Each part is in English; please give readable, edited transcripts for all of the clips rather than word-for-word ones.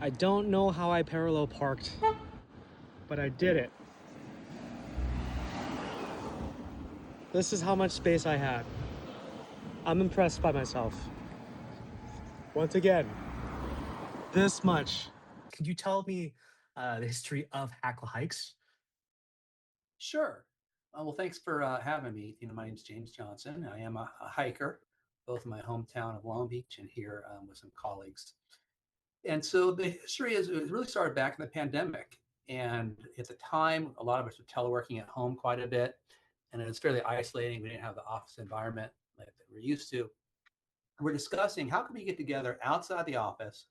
I don't know how I parallel parked, but I did it. This is how much space I had. I'm impressed by myself. Once again, this much. Could you tell me the history of Hackle Hikes? Sure. Well, thanks for having me. My name's James Johnson. I am a hiker, both in my hometown of Long Beach and here with some colleagues. And so the history is it really started back in the pandemic. And at the time, a lot of us were teleworking at home quite a bit. And it was fairly isolating. We didn't have the office environment like that we're used to. We're discussing how can we get together outside the office,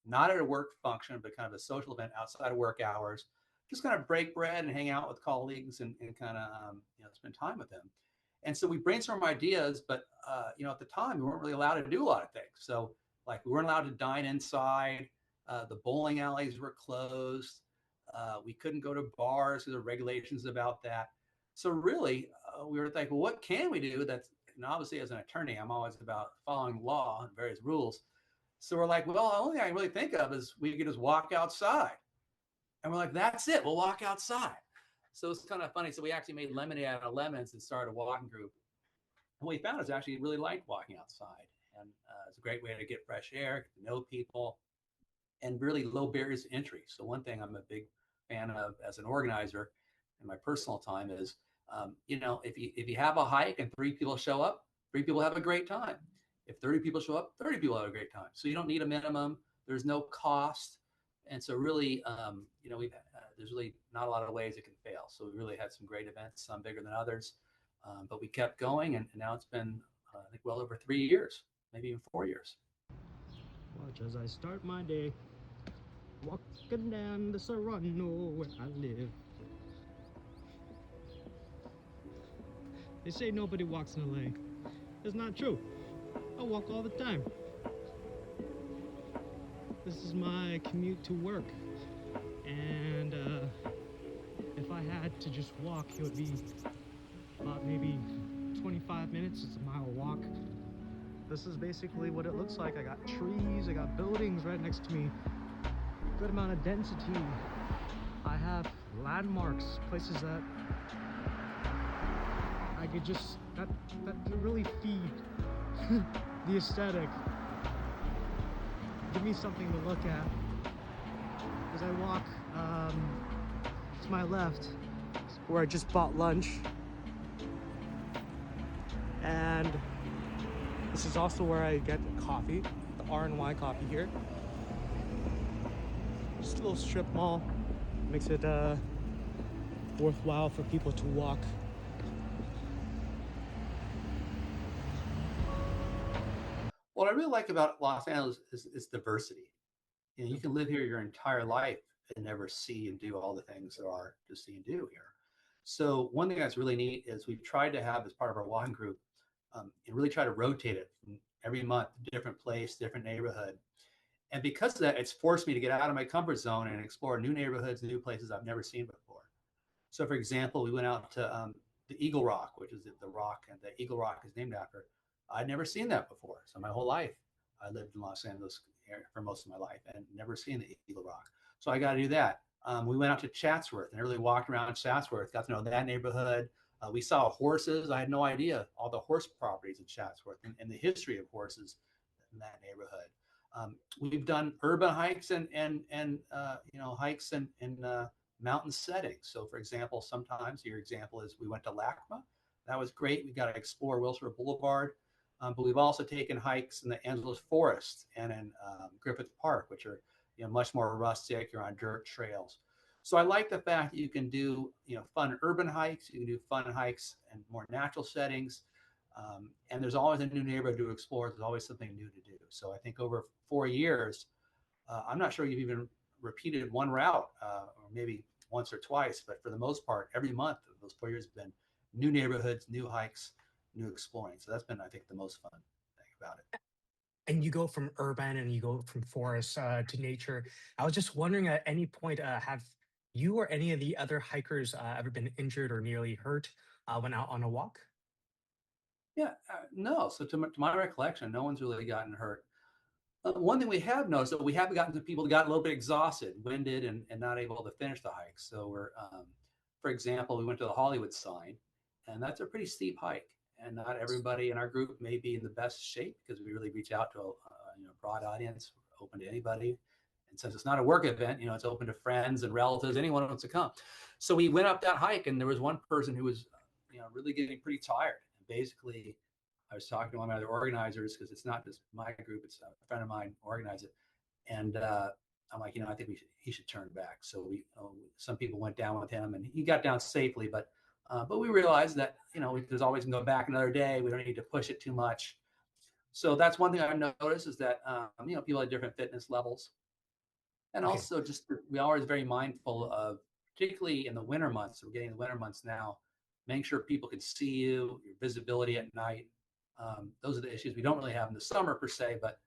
not at a work function, but kind of a social event outside of work hours, just kind of break bread and hang out with colleagues and kind of spend time with them. And so we brainstorm ideas, but at the time we weren't really allowed to do a lot of things. So like we weren't allowed to dine inside. The bowling alleys were closed. We couldn't go to bars. There were regulations about that. So really, we were thinking, well, what can we do? That's and obviously as an attorney, I'm always about following law and various rules. So we're like, well, the only thing I can really think of is we could just walk outside. And we're like, that's it. We'll walk outside. So it's kind of funny. So we actually made lemonade out of lemons and started a walking group. And what we found is actually really liked walking outside. And it's a great way to get fresh air, get to know people, and really low barriers to entry. So one thing I'm a big fan of as an organizer in my personal time is, if you have a hike and 3 people show up, 3 people have a great time. If 30 people show up, 30 people have a great time. So you don't need a minimum. There's no cost. And so really, there's really not a lot of ways it can fail. So we really had some great events, some bigger than others. But we kept going, and now it's been, I think, well over 3 years, maybe even 4 years. Watch as I start my day, walking down the Serrano where I live. They say nobody walks in LA. It's not true. I walk all the time. This is my commute to work. And if I had to just walk, it would be about maybe 25 minutes. It's a mile walk. This is basically what it looks like. I got trees, I got buildings right next to me. Good amount of density. I have landmarks, places that I could just, that really feed the aesthetic. Give me something to look at. As I walk to my left, where I just bought lunch. And this is also where I get coffee, the R&Y coffee here. Just a little strip mall. Makes it worthwhile for people to walk. What I really like about Los Angeles is diversity. You can live here your entire life and never see and do all the things there are to see and do here. So one thing that's really neat is we've tried to have as part of our walking group, and really try to rotate it from every month, different place, different neighborhood. And because of that, it's forced me to get out of my comfort zone and explore new neighborhoods, new places I've never seen before. So, for example, we went out to the Eagle Rock, which is the rock, and the Eagle Rock is named after. I'd never seen that before. So my whole life, I lived in Los Angeles for most of my life and never seen the Eagle Rock. So I got to do that. We went out to Chatsworth and really walked around Chatsworth, got to know that neighborhood. We saw horses. I had no idea all the horse properties in Chatsworth and the history of horses in that neighborhood. We've done urban hikes and hikes in mountain settings. So, for example, sometimes your example is we went to LACMA. That was great. We got to explore Wilshire Boulevard, but we've also taken hikes in the Angeles Forest and in Griffith Park, which are much more rustic. You're on dirt trails. So I like the fact that you can do fun urban hikes. You can do fun hikes in more natural settings. And there's always a new neighborhood to explore. There's always something new to do. So I think over 4 years, I'm not sure you've even repeated one route, or maybe once or twice, but for the most part, every month of those 4 years have been new neighborhoods, new hikes, new exploring. So that's been, I think, the most fun thing about it. And you go from urban and you go from forest to nature. I was just wondering at any point, have you or any of the other hikers ever been injured or nearly hurt when out on a walk? Yeah, no. So to my recollection, no one's really gotten hurt. One thing we have noticed that we have gotten to people that got a little bit exhausted, winded, and not able to finish the hike. So for example, we went to the Hollywood sign, and that's a pretty steep hike. And not everybody in our group may be in the best shape because we really reach out to a broad audience, open to anybody. And since it's not a work event, it's open to friends and relatives, anyone who wants to come. So we went up that hike, and there was one person who was, really getting pretty tired. And basically, I was talking to one of my other organizers because it's not just my group; it's a friend of mine organized it, and I'm like, I think he should turn back. So some people went down with him, and he got down safely, but we realized that there's always going to go back another day. We don't need to push it too much. So that's one thing I've noticed is that people have different fitness levels, and Okay. also just we always very mindful of, particularly in the winter months. We're getting the winter months now, making sure people can see you, your visibility at night. Those are the issues we don't really have in the summer per se, but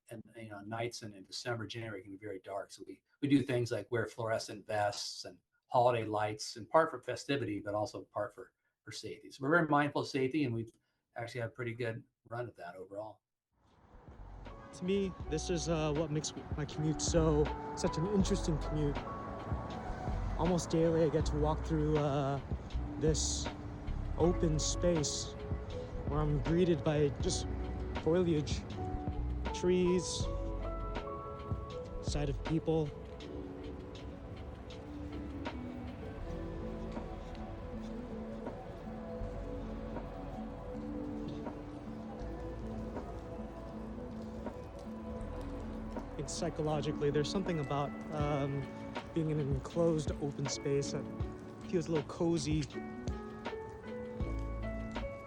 and nights in December, January can be very dark. So we do things like wear fluorescent vests and holiday lights, in part for festivity, but also part for safety. So we're very mindful of safety, and we've actually had a pretty good run at that overall. To me, this is what makes my commute such an interesting commute. Almost daily, I get to walk through this open space where I'm greeted by just foliage, trees, sight of people. And psychologically, there's something about being in an enclosed open space that feels a little cozy.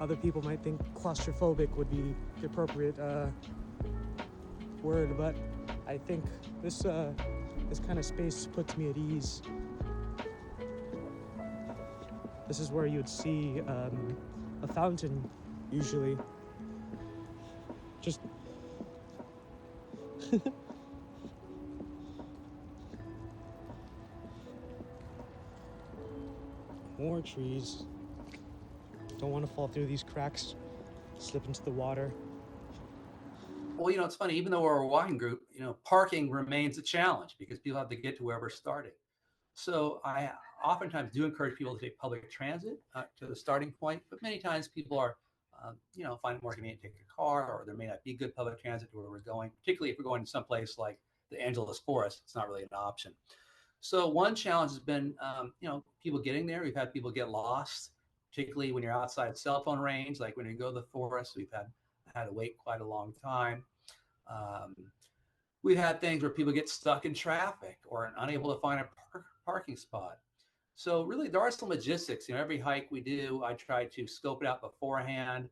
Other people might think claustrophobic would be the appropriate word, but I think this kind of space puts me at ease. This is where you'd see a fountain, usually. Just more trees. Don't want to fall through these cracks, slip into the water. Well, it's funny. Even though we're a walking group, parking remains a challenge because people have to get to where we're starting. So I oftentimes do encourage people to take public transit to the starting point, but many times people are, find it more convenient to take a car, or there may not be good public transit to where we're going, particularly if we're going to someplace like the Angeles Forest. It's not really an option. So one challenge has been, people getting there. We've had people get lost, particularly when you're outside cell phone range, like when you go to the forest. We've had to wait quite a long time. Um, we've had things where people get stuck in traffic or unable to find a parking spot. So really, there are some logistics. Every hike we do, I try to scope it out beforehand,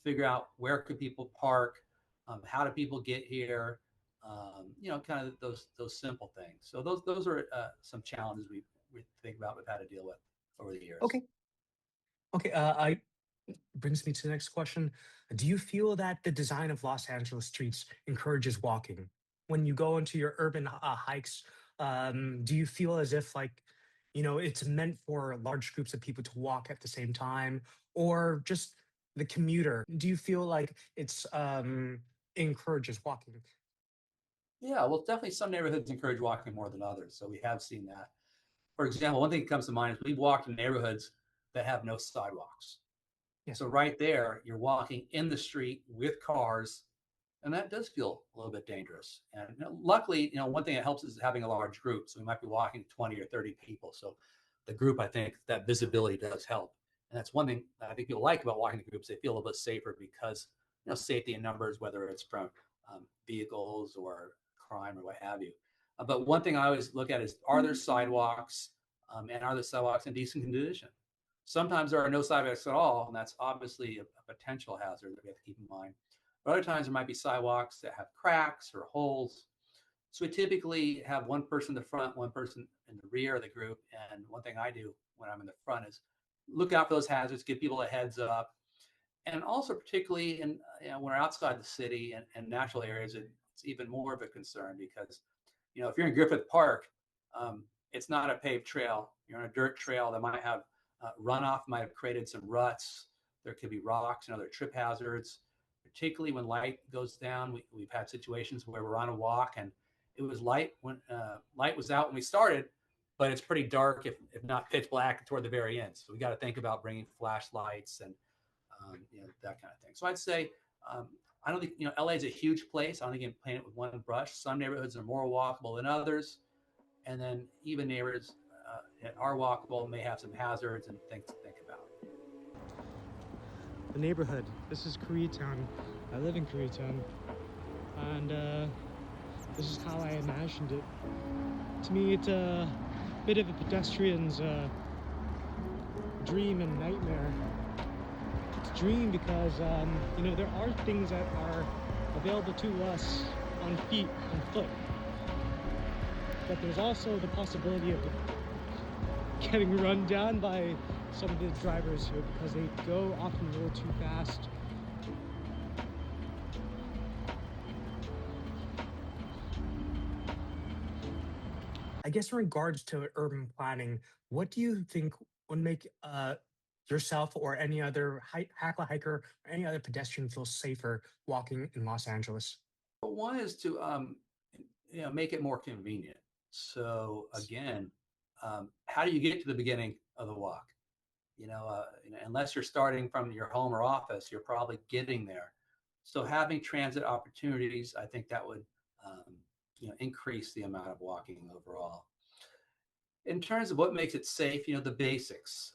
figure out where could people park, how do people get here, kind of those simple things. So those are some challenges we think about we've had to deal with over the years. Okay. Okay. I brings me to the next question. Do you feel that the design of Los Angeles streets encourages walking? When you go into your urban hikes, do you feel as if it's meant for large groups of people to walk at the same time, or just the commuter? Do you feel like it's encourages walking? Yeah, well, definitely some neighborhoods encourage walking more than others. So we have seen that. For example, one thing that comes to mind is we've walked in neighborhoods that have no sidewalks. Yeah. So right there, you're walking in the street with cars, and that does feel a little bit dangerous. And luckily, one thing that helps is having a large group. So we might be walking 20 or 30 people. So the group, I think that visibility does help. And that's one thing that I think people like about walking the groups. They feel a little bit safer because, safety in numbers, whether it's from vehicles or crime or what have you. But one thing I always look at is, are there sidewalks, and are the sidewalks in decent condition? Sometimes there are no sidewalks at all, and that's obviously a potential hazard that we have to keep in mind. But other times there might be sidewalks that have cracks or holes. So we typically have one person in the front, one person in the rear of the group. And one thing I do when I'm in the front is look out for those hazards, give people a heads up. And also, particularly when we're outside the city and natural areas, it's even more of a concern because, if you're in Griffith Park, it's not a paved trail. You're on a dirt trail that might have runoff, might have created some ruts. There could be rocks and other trip hazards, particularly when light goes down. We've had situations where we're on a walk and it was light when light was out when we started, but it's pretty dark, if not pitch black, toward the very end. So we got to think about bringing flashlights and that kind of thing. So I'd say I don't think LA is a huge place. I don't think you can paint it with one brush. Some neighborhoods are more walkable than others, and then even neighborhoods that are walkable may have some hazards and things to think about. The neighborhood. This is Koreatown. I live in Koreatown, and this is how I imagined it. To me, it's a bit of a pedestrian's dream and nightmare. It's a dream because there are things that are available to us on foot, but there's also the possibility of getting run down by some of the drivers here because they go often a little too fast. I guess in regards to urban planning, what do you think would make yourself or any other hackle hiker or any other pedestrian feel safer walking in Los Angeles? But one is to make it more convenient. So again, how do you get to the beginning of the walk? Unless you're starting from your home or office, you're probably getting there. So having transit opportunities, I think that would increase the amount of walking overall. In terms of what makes it safe, the basics,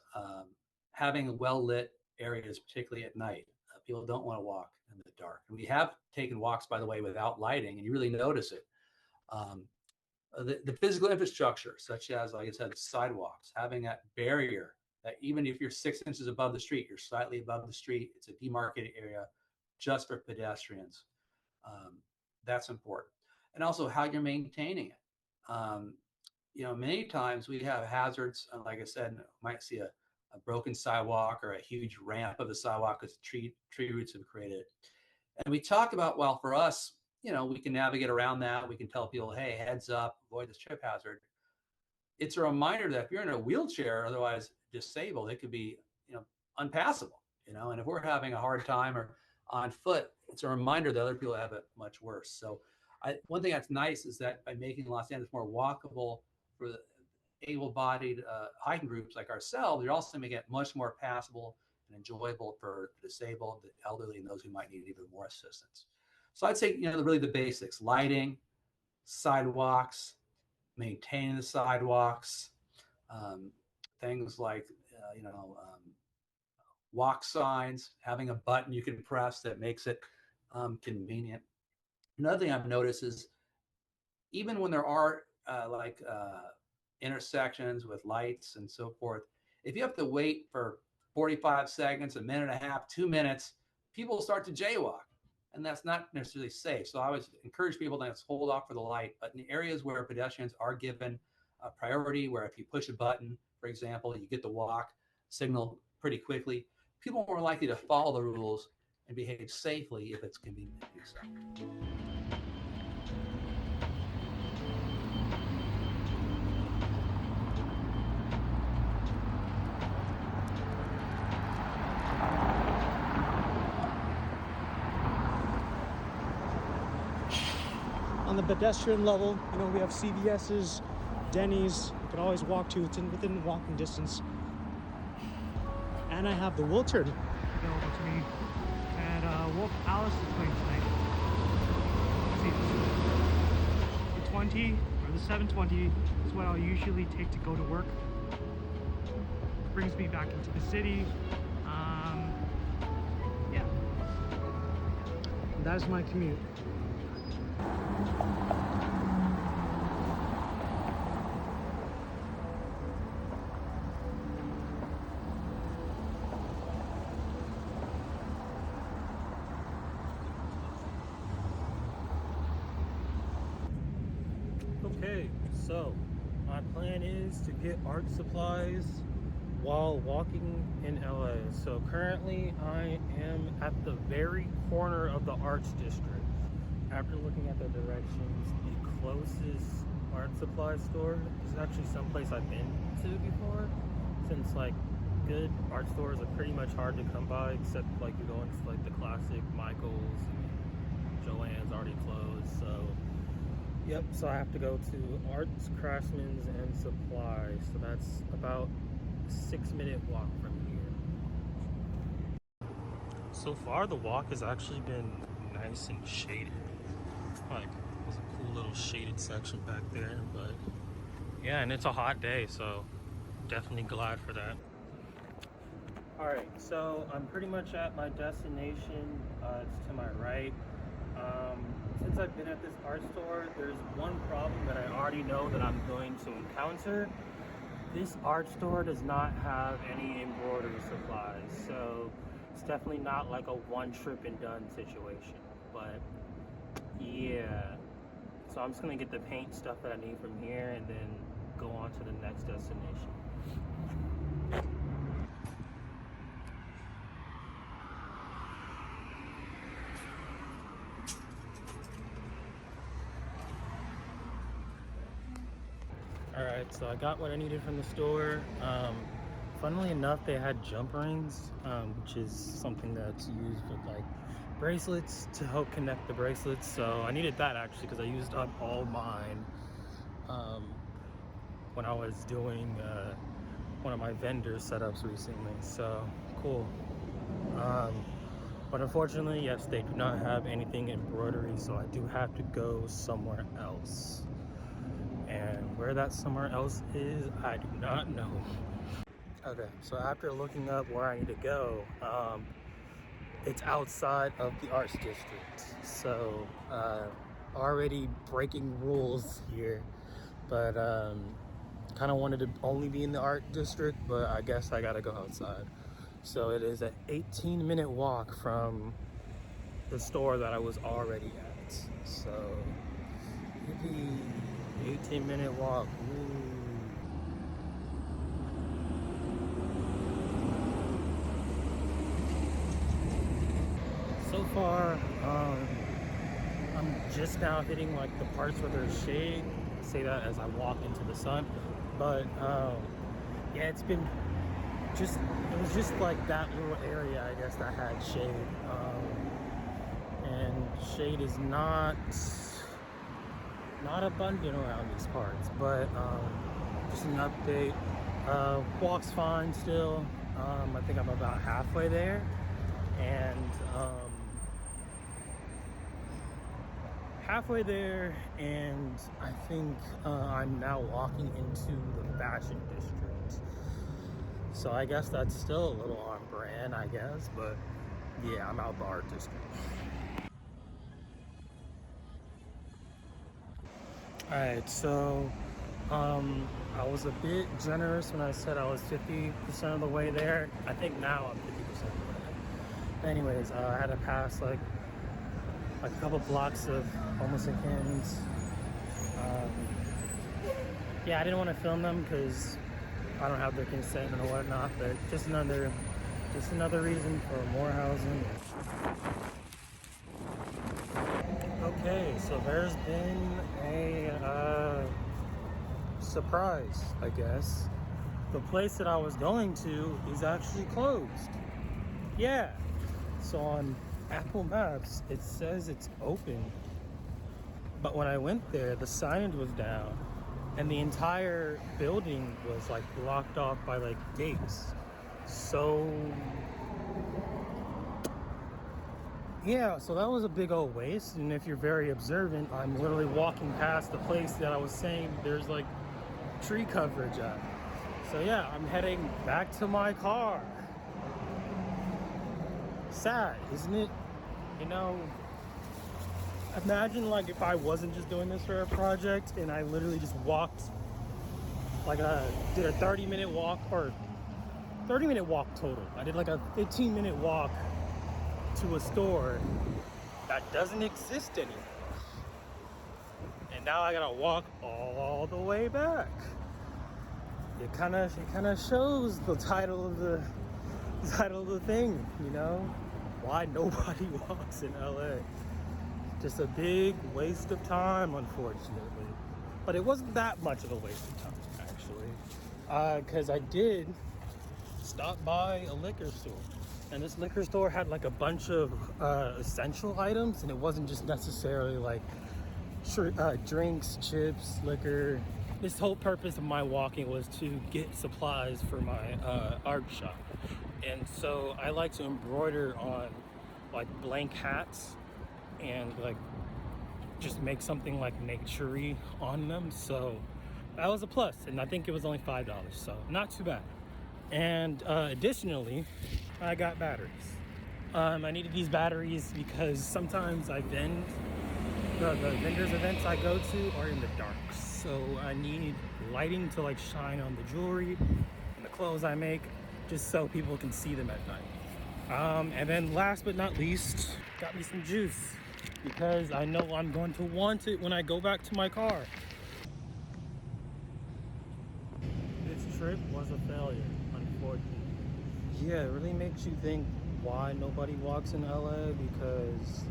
having well-lit areas, particularly at night. People don't want to walk in the dark. And we have taken walks, by the way, without lighting, and you really notice it. The physical infrastructure, such as, like I said, sidewalks, having that barrier that even if you're 6 inches above the street, you're slightly above the street. It's a demarcated area just for pedestrians. That's important. And also how you're maintaining it. Many times we have hazards. Like I said, you might see a broken sidewalk or a huge ramp of the sidewalk because tree roots have created it. And we talk about, well, for us, we can navigate around that. We can tell people, hey, heads up, avoid this trip hazard. It's a reminder that if you're in a wheelchair, otherwise disabled, it could be, unpassable, and if we're having a hard time or on foot, it's a reminder that other people have it much worse. So one thing that's nice is that by making Los Angeles more walkable for the able-bodied hiking groups like ourselves, you're also making it much more passable and enjoyable for the disabled, the elderly, and those who might need even more assistance. So I'd say, really the basics: lighting, sidewalks, maintaining the sidewalks, things like, walk signs, having a button you can press that makes it convenient. Another thing I've noticed is even when there are intersections with lights and so forth, if you have to wait for 45 seconds, a minute and a half, 2 minutes, people start to jaywalk, and that's not necessarily safe. So I always encourage people to just hold off for the light. But in areas where pedestrians are given priority, where if you push a button, for example, you get the walk signal pretty quickly, people are more likely to follow the rules and behave safely if it's convenient to do so. On the pedestrian level, we have CVS's, Denny's, you can always walk to. It's within walking distance. And I have the Wiltern available to me at Wolf Alice's place tonight. See, the 20 or the 720 is what I'll usually take to go to work. Brings me back into the city. Yeah. That is my commute. Okay, so my plan is to get art supplies while walking in LA. So currently I am at the very corner of the Arts District. After looking at the directions, the closest art supply store is actually someplace I've been to before, since like good art stores are pretty much hard to come by, except like you're going to like the classic Michael's and Joann's already closed. So yep, so I have to go to Arts, Craftsman's, and Supplies. So that's about a 6-minute walk from here. So far, the walk has actually been nice and shaded. Like, there's a cool little shaded section back there, but yeah, and it's a hot day, so definitely glad for that. All right, so I'm pretty much at my destination. It's to my right. Since I've been at this art store, there's one problem that I already know that I'm going to encounter. This art store does not have any embroidery supplies, so it's definitely not like a one trip and done situation. But yeah, so I'm just gonna get the paint stuff that I need from here and then go on to the next destination. All right, so I got what I needed from the store. Funnily enough, they had jump rings, which is something that's used with like bracelets to help connect the bracelets. So I needed that actually because I used up all mine when I was doing one of my vendor setups recently. So cool. But unfortunately, yes, they do not have anything embroidery, so I do have to go somewhere else. And where that somewhere else is, I do not know. Okay, so after looking up where I need to go, it's outside of the arts district. So already breaking rules here, but kind of wanted to only be in the art district, but I guess I gotta go outside. So it is an 18-minute walk from the store that I was already at. So yippee, 18-minute walk. Woo. So far, I'm just now hitting like the parts where there's shade. I say that as I walk into the sun, but yeah, it was just like that little area, I guess, that had shade, and shade is not abundant around these parts, but just an update. Walk's fine still. I think I'm about halfway there, and I think I'm now walking into the fashion district. So I guess that's still a little on brand, I guess, but yeah, I'm out the art district. All right, so I was a bit generous when I said I was 50% of the way there. I think now I'm 50% of the way there. Anyways, I had to pass like a couple blocks of homeless Americans. Yeah, I didn't want to film them because I don't have their consent and whatnot, but just another reason for more housing. Okay, so there's been a surprise, I guess. The place that I was going to is actually closed. Yeah, so on Apple Maps, it says it's open. But when I went there, the signage was down and the entire building was like blocked off by like gates. So yeah, so that was a big old waste. And if you're very observant, I'm literally walking past the place that I was saying there's like tree coverage at. So yeah, I'm heading back to my car. Sad, isn't it? You know, imagine like if I wasn't just doing this for a project and I literally just walked, like did a 30-minute walk, or 30-minute walk total. I did like a 15-minute walk to a store that doesn't exist anymore. And now I gotta walk all the way back. It kind of shows the title of the thing, you know? Why nobody walks in LA. Just a big waste of time, unfortunately. But it wasn't that much of a waste of time, actually. Because I did stopped by a liquor store. And this liquor store had like a bunch of essential items, and it wasn't just necessarily like drinks, chips, liquor. This whole purpose of my walking was to get supplies for my art shop. And so I like to embroider on like blank hats and like just make something like nature-y on them. So that was a plus, and I think it was only $5, so not too bad. And additionally, I got batteries. I needed these batteries because sometimes I vend, the vendors events I go to are in the dark. So I need lighting to like shine on the jewelry and the clothes I make, just so people can see them at night. And then last but not least, got me some juice because I know I'm going to want it when I go back to my car. This trip was a failure, unfortunately. Yeah, it really makes you think why nobody walks in LA, because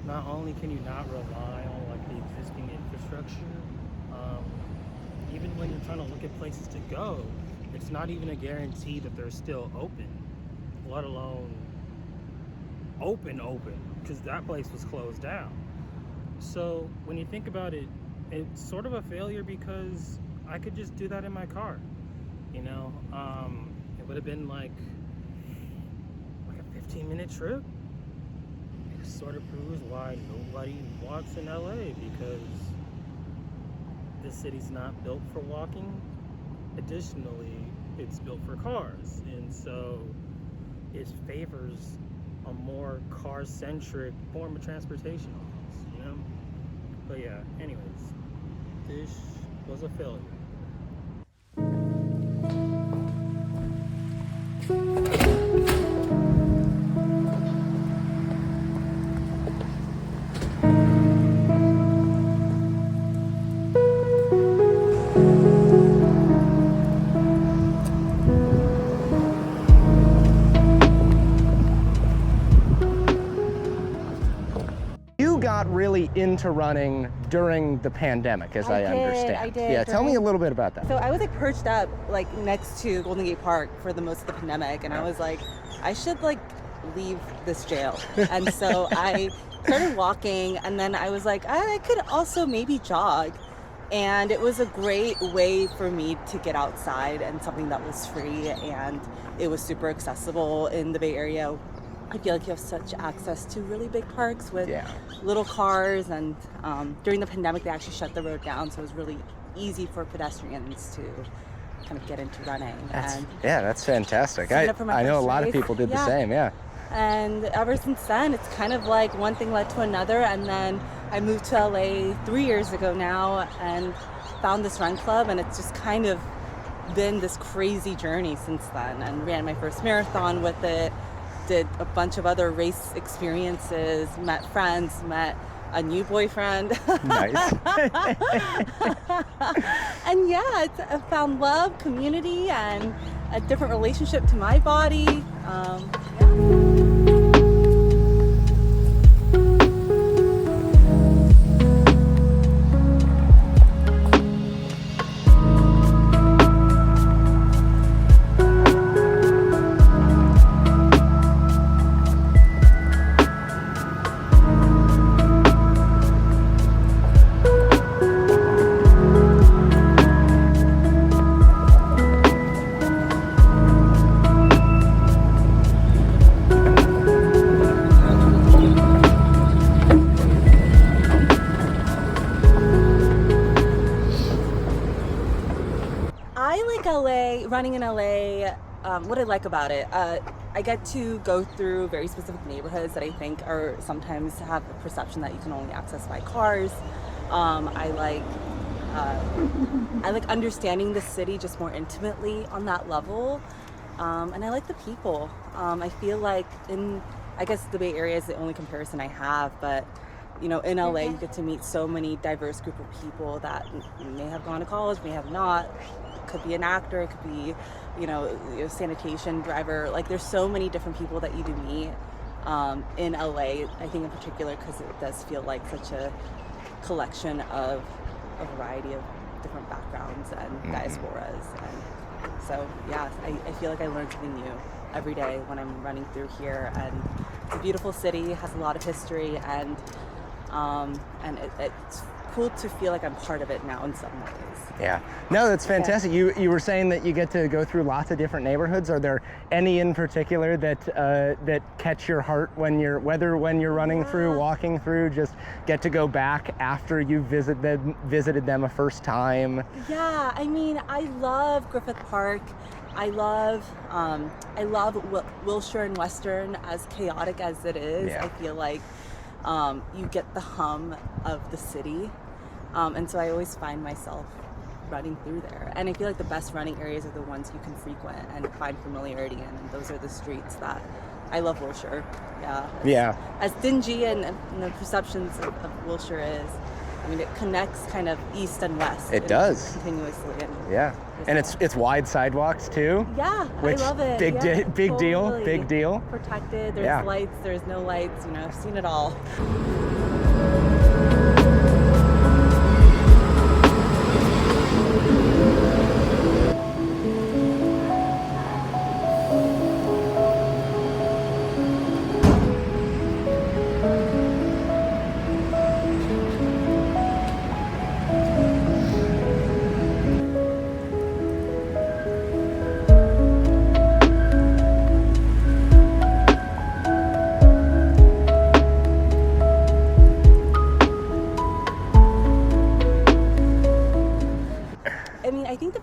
not only can you not rely on like the existing infrastructure, even when you're trying to look at places to go, it's not even a guarantee that they're still open, let alone open, because that place was closed down. So when you think about it, it's sort of a failure because I could just do that in my car, you know? It would have been like a 15-minute trip. It sort of proves why nobody walks in LA, because the city's not built for walking. Additionally, it's built for cars, and so it favors a more car-centric form of transportation almost, you know? But yeah, anyways, this was a failure. You got really into running during the pandemic, as I understand. I did. Yeah, tell me a little bit about that. So I was like perched up like next to Golden Gate Park for the most of the pandemic, and I was like, I should like leave this jail. And so I started walking, and then I was like, I could also maybe jog. And it was a great way for me to get outside, and something that was free, and it was super accessible in the Bay Area. I feel like you have such access to really big parks with little cars, and during the pandemic they actually shut the road down, so it was really easy for pedestrians to kind of get into running. That's fantastic. I know a lot of people did the same, And ever since then, it's kind of like one thing led to another, and then I moved to LA 3 years ago now and found this run club, and it's just kind of been this crazy journey since then, and ran my first marathon with it. Did a bunch of other race experiences, met friends, met a new boyfriend. Nice. And yeah, I found love, community, and a different relationship to my body. Running in LA, what I like about it, I get to go through very specific neighborhoods that I think are sometimes have a perception that you can only access by cars. I like understanding the city just more intimately on that level, and I like the people. I feel like I guess the Bay Area is the only comparison I have, but you know, in LA you get to meet so many diverse group of people that may have gone to college, may have not. Could be an actor, it could be, you know, a sanitation driver. Like, there's so many different people that you do meet in LA, I think in particular, because it does feel like such a collection of a variety of different backgrounds and diasporas. And So yeah, I feel like I learn something new every day when I'm running through here, and it's a beautiful city, has a lot of history, and it's cool to feel like I'm part of it now in some ways. Yeah. No, that's fantastic. You were saying that you get to go through lots of different neighborhoods. Are there any in particular that that catch your heart when you're running through, walking through, just get to go back after you visited them a first time? Yeah, I mean, I love Griffith Park. I love Wilshire and Western, as chaotic as it is. Yeah. I feel like you get the hum of the city, and so I always find myself running through there. And I feel like the best running areas are the ones you can frequent and find familiarity in, and those are the streets that I love. Wilshire, Yeah. As dingy and the perceptions of Wilshire is, I mean, it connects kind of east and west. It does continuously. And yeah, and it's wide sidewalks too. Yeah, which, I love it. Big deal. Protected. There's lights. There's no lights. You know, I've seen it all.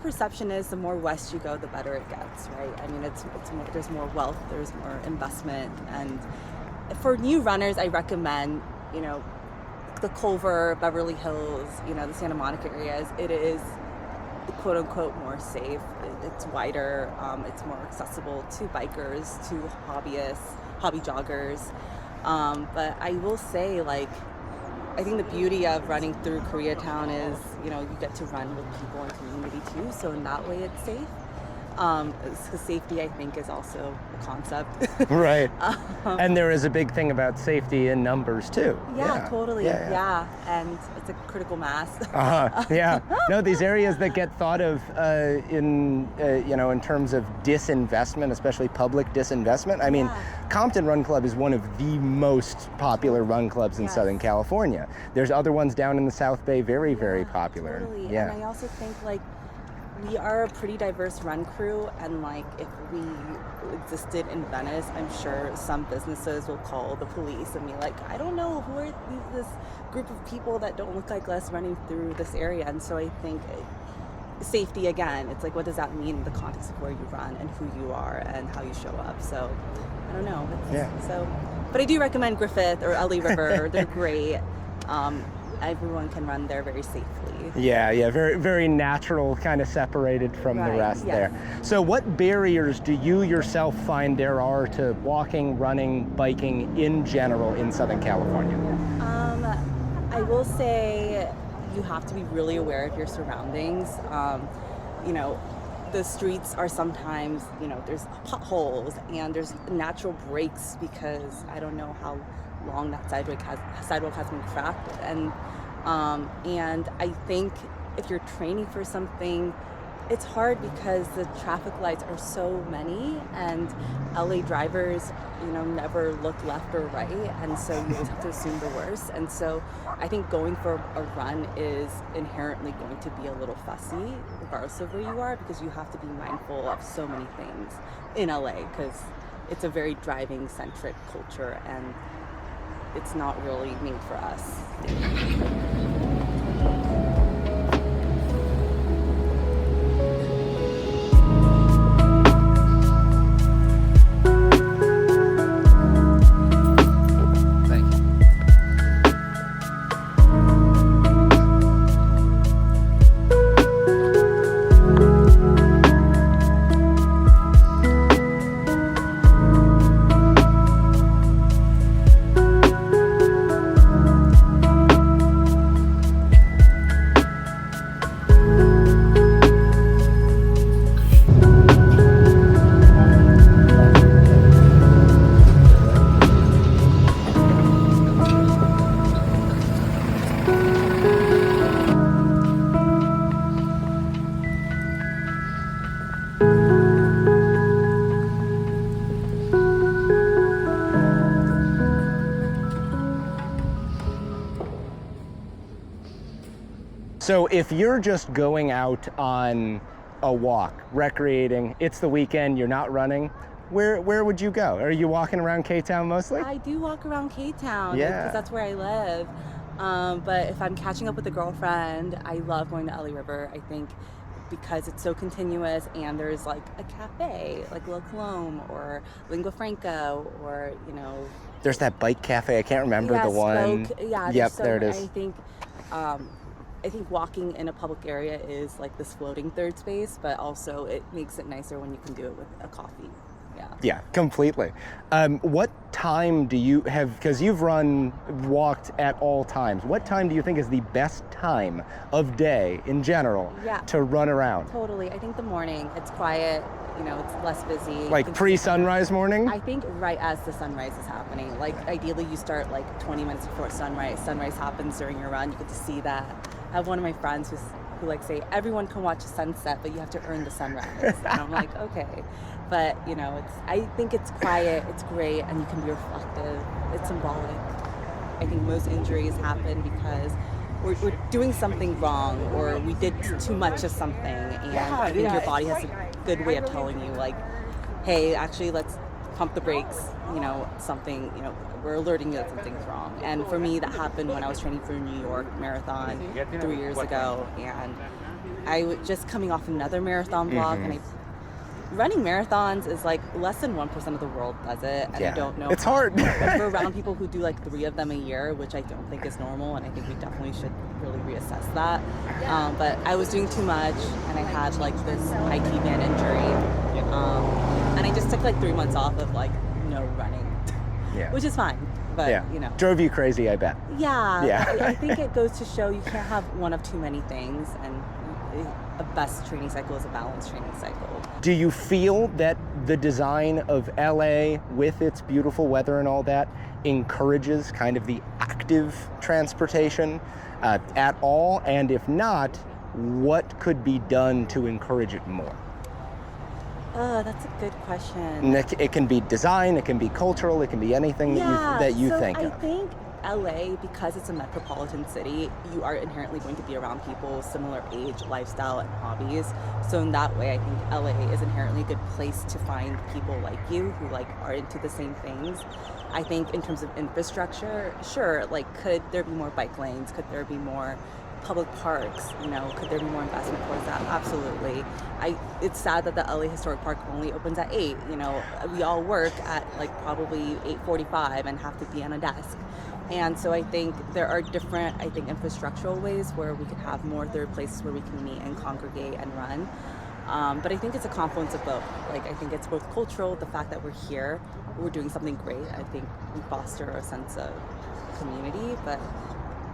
Perception is the more west you go, the better it gets, right? I mean, it's more, there's more wealth, there's more investment, and for new runners, I recommend, you know, the Culver, Beverly Hills, you know, the Santa Monica areas. It is quote unquote more safe. It's wider. It's more accessible to bikers, to hobbyists, hobby joggers. But I will say, like, I think the beauty of running through Koreatown is, you know, you get to run with people in community too. So in that way, it's safe. Because safety, I think, is also a concept. Right. And there is a big thing about safety in numbers too. Yeah, totally. Yeah. And it's a critical mass. Yeah. No, these areas that get thought of in terms of disinvestment, especially public disinvestment. I mean, Compton Run Club is one of the most popular run clubs in Southern California. There's other ones down in the South Bay, very, very popular. Totally. Yeah. And I also think, like, we are a pretty diverse run crew, and like if we existed in Venice, I'm sure some businesses will call the police and be like, I don't know, who are this group of people that don't look like us running through this area? And so I think safety, again, it's like, what does that mean in the context of where you run and who you are and how you show up? So I don't know. So, but I do recommend Griffith or LA River. They're great. Everyone can run there very safely. Yeah, very, very natural, kind of separated from the rest there. So what barriers do you yourself find there are to walking, running, biking in general in Southern California? I will say you have to be really aware of your surroundings. You know, the streets are sometimes, you know, there's potholes and there's natural breaks because I don't know how long that sidewalk has been crafted, and I think if you're training for something, it's hard because the traffic lights are so many, and LA drivers, you know, never look left or right, and so you just have to assume the worst. And so I think going for a run is inherently going to be a little fussy, regardless of where you are, because you have to be mindful of so many things in LA, because it's a very driving centric culture, and it's not really made for us. So if you're just going out on a walk, recreating, it's the weekend, you're not running, where would you go? Are you walking around K-Town mostly? I do walk around K-Town Yeah. because that's where I live. But if I'm catching up with a girlfriend, I love going to LA River. I think because it's so continuous and there's like a cafe like La Colombe or Lingua Franca or, you know. There's that bike cafe, I can't remember Yeah, the one. Spoke. Yeah, Yep, so there it is. I think walking in a public area is like this floating third space, but also it makes it nicer when you can do it with a coffee. Yeah. Yeah, completely. What time do you have, because you've walked at all times, what time do you think is the best time of day in general to run around? Totally. I think the morning, it's quiet, you know, it's less busy. Like pre-sunrise morning? I think right as the sunrise is happening. Like ideally you start like 20 minutes before sunrise. Sunrise happens during your run, you get to see that. I have one of my friends who like say, everyone can watch a sunset, but you have to earn the sunrise. And I'm like, okay. But, you know, I think it's quiet, it's great, and you can be reflective. It's symbolic. I think most injuries happen because we're doing something wrong or we did too much of something. And I think your body has a good way of telling you, like, hey, actually, let's pump the brakes, you know, something, you know, we're alerting you that something's wrong. And for me, that happened when I was training for a New York marathon 3 years ago. And I was just coming off another marathon block, and running marathons is like less than 1% of the world does it, and I don't know. It's hard. We're around people who do like 3 of them a year, which I don't think is normal, and I think we definitely should really reassess that. But I was doing too much, and I had like this IT band injury, and I just took like 3 months off of like no running, which is fine. But you know, drove you crazy, I bet. Yeah. I think it goes to show you can't have one of too many things, and a best training cycle is a balanced training cycle. Do you feel that the design of LA, with its beautiful weather and all that, encourages kind of the active transportation at all? And if not, what could be done to encourage it more? That's a good question. It can be design, it can be cultural, it can be anything that you think of. I think LA, because it's a metropolitan city, you are inherently going to be around people similar age, lifestyle, and hobbies. So in that way, I think LA is inherently a good place to find people like you who like are into the same things. I think in terms of infrastructure, sure, like could there be more bike lanes? Could there be more public parks? You know, could there be more investment towards that? Absolutely. It's sad that the LA Historic Park only opens at 8. You know, we all work at like probably 8:45 and have to be on a desk. And so I think there are different, infrastructural ways where we could have more third places where we can meet and congregate and run. But I think it's a confluence of both. Like, I think it's both cultural, the fact that we're here, we're doing something great. I think we foster a sense of community, but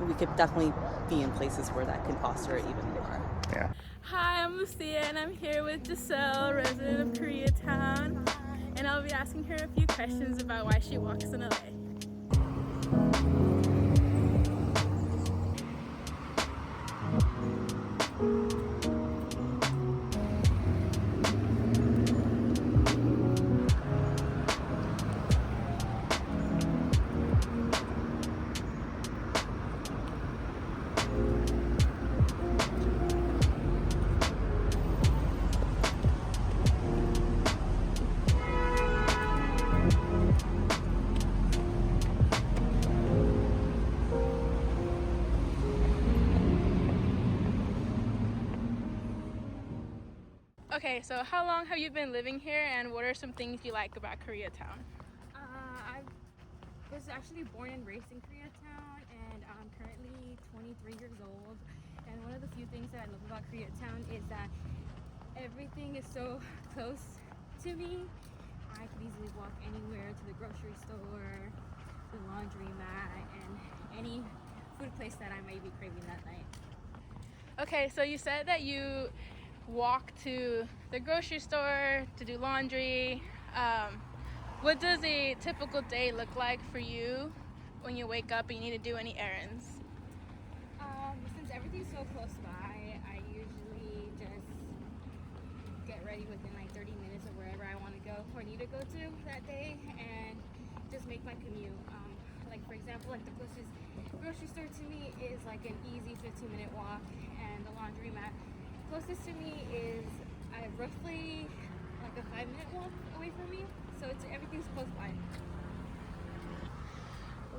we could definitely be in places where that can foster it even more. Yeah. Hi, I'm Lucia, and I'm here with Giselle, resident of Koreatown, and I'll be asking her a few questions about why she walks in LA. Okay, so how long have you been living here, and what are some things you like about Koreatown? I was actually born and raised in Koreatown, and I'm currently 23 years old. And one of the few things that I love about Koreatown is that everything is so close to me. I could easily walk anywhere, to the grocery store, the laundromat, and any food place that I may be craving that night. Okay, so you said that you walk to the grocery store to do laundry. What does a typical day look like for you when you wake up and you need to do any errands? Since everything's so close by, I usually just get ready within like 30 minutes of wherever I want to go or need to go to that day, and just make my commute. Like for example, like the closest grocery store to me is like an easy 15-minute walk, and and the laundromat closest to me is roughly like a 5-minute walk away from me, so everything's close by.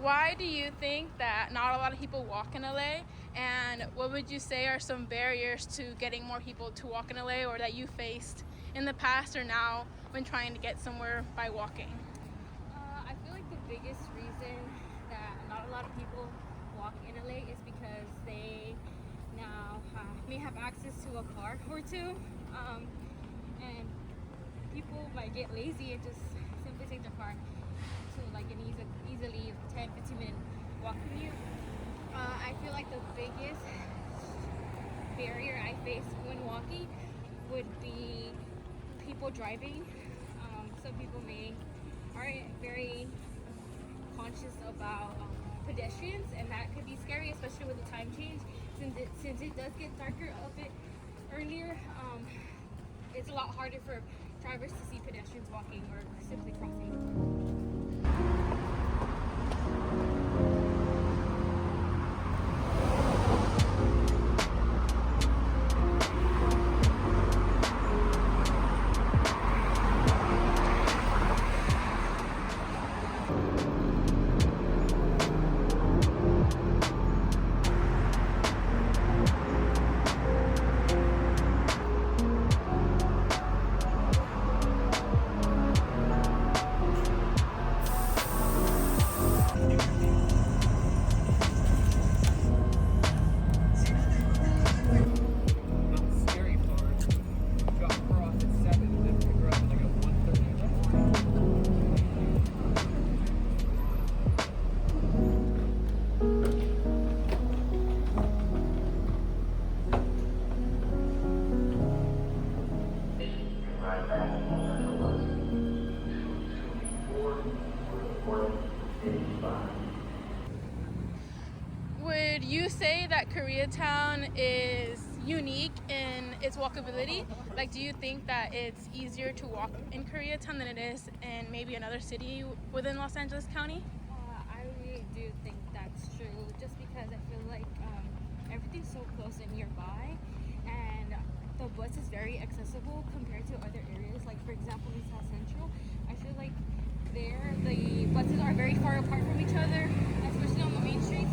Why do you think that not a lot of people walk in LA, and what would you say are some barriers to getting more people to walk in LA, or that you faced in the past or now when trying to get somewhere by walking? I feel like the biggest reason that not a lot of people walk in LA is because they now may have access to a car or two, and people might get lazy and just simply take their car to like an easily 10-15 minute walk commute. I feel like the biggest barrier I face when walking would be people driving. Some people aren't very conscious about pedestrians, and that could be scary, especially with the time change. Since it does get darker a bit earlier, it's a lot harder for drivers to see pedestrians walking or simply crossing. Would you say that Koreatown is unique in its walkability? Like, do you think that it's easier to walk in Koreatown than it is in maybe another city within Los Angeles County? I really do think that's true, just because I feel like everything's so close and nearby, and the bus is very accessible compared to other areas. Like, for example, in South Central, I feel like there the buses are very far apart from each other, especially on the main streets.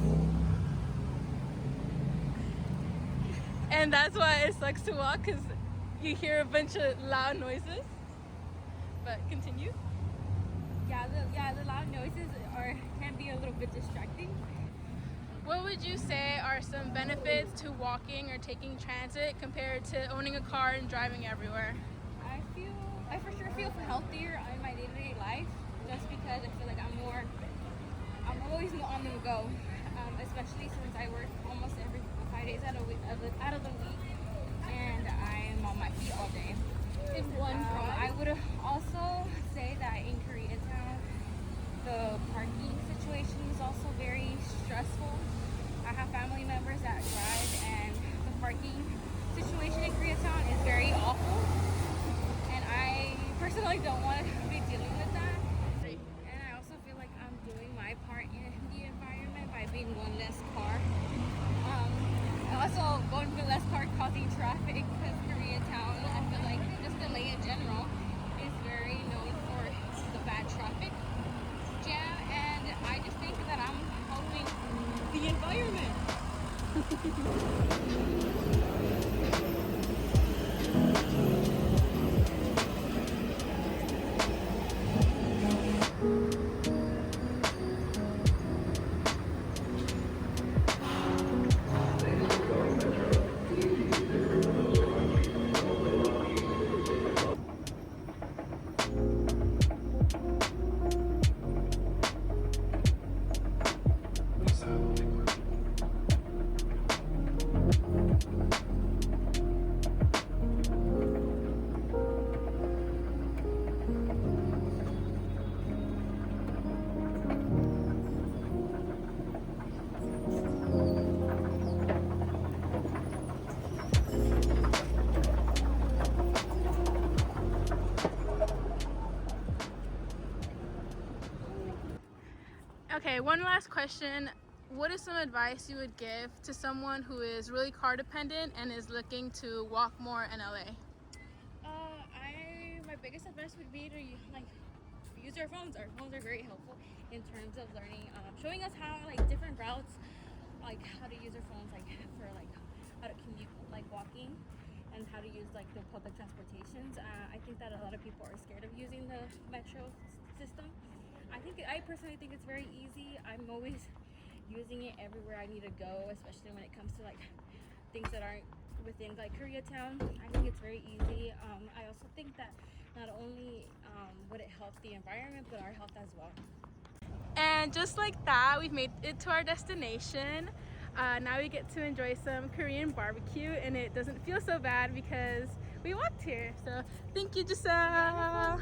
And that's why it sucks to walk, because you hear a bunch of loud noises. But continue. Yeah, the loud noises can be a little bit distracting. What would you say are some benefits to walking or taking transit compared to owning a car and driving everywhere? I for sure feel healthier in my day-to-day life, just because I feel like I'm always on the go, especially since I work almost every 5 days out of the week, and I'm on my feet all day. In one drive. I would also say that in Koreatown, the parking situation is also very stressful. I have family members that drive, and the parking situation in Koreatown is very awful, and I personally don't want to be dealing with that. And I also feel like I'm doing my part in the environment by being one less car. Also, going with less car causing traffic, because Koreatown, I feel like just LA in general, is very known for the bad traffic jam, and I just think that I'm helping the environment. Okay, one last question. what is some advice you would give to someone who is really car dependent and is looking to walk more in LA? My biggest advice would be to like use our phones. Our phones are very helpful in terms of learning, showing us how like different routes, like how to use our phones, like for like how to commute, like walking, and how to use like the public transportations. I think that a lot of people are scared of using the metro system. I personally think it's very easy. I'm always using it everywhere I need to go, especially when it comes to like things that aren't within like Koreatown. I think it's very easy. I also think that not only would it help the environment, but our health as well. And just like that, we've made it to our destination. Now we get to enjoy some Korean barbecue, and it doesn't feel so bad because we walked here. So thank you, Giselle.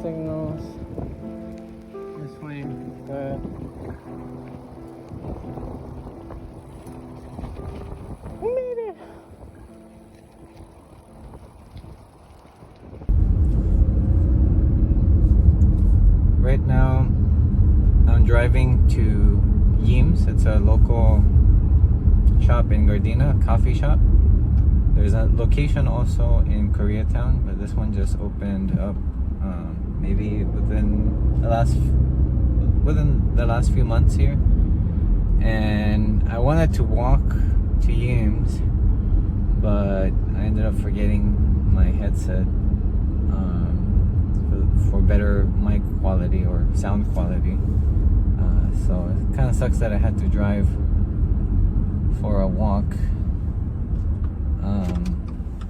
signals. This way, good. We made it. Right now, I'm driving to Yeams. It's a local shop in Gardena, coffee shop. There's a location also in Koreatown, but this one just opened up maybe within the last few months here. And I wanted to walk to Yeams, but I ended up forgetting my headset for better mic quality or sound quality. So it kind of sucks that I had to drive for a walk.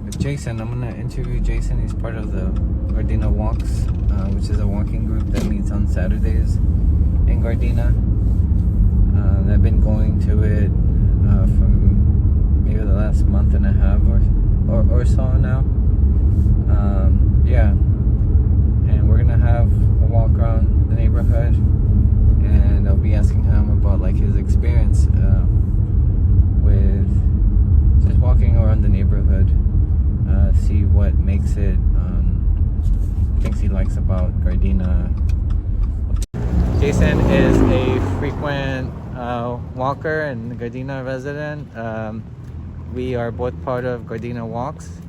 With Jason, I'm gonna interview Jason. He's part of the Gardena Walks, which is a walking group that meets on Saturdays in Gardena. I've been going to it from maybe the last month and a half or so now. Yeah, and we're gonna have a walk around the neighborhood, and I'll be asking him about like his experience with just walking around the neighborhood, see what makes it, things he likes about Gardena. Jason is a frequent walker and Gardena resident. We are both part of Gardena Walks,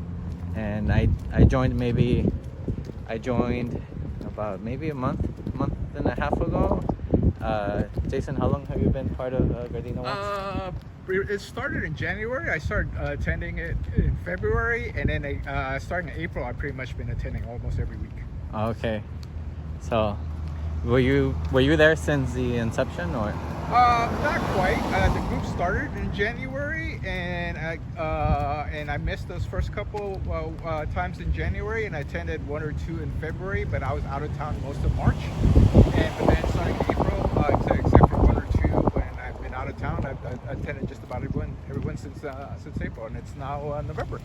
and I joined about maybe a month and a half ago. Jason, how long have you been part of Gardena Walks? It started in January. I started attending it in February, and then starting in April, I've pretty much been attending almost every week. Okay, so were you there since the inception, or? Not quite. The group started in January, and I missed those first couple times in January, and I attended one or two in February, but I was out of town most of March. But then starting in April, except for one or two when I've been out of town, I've attended just about everyone since April, and it's now November.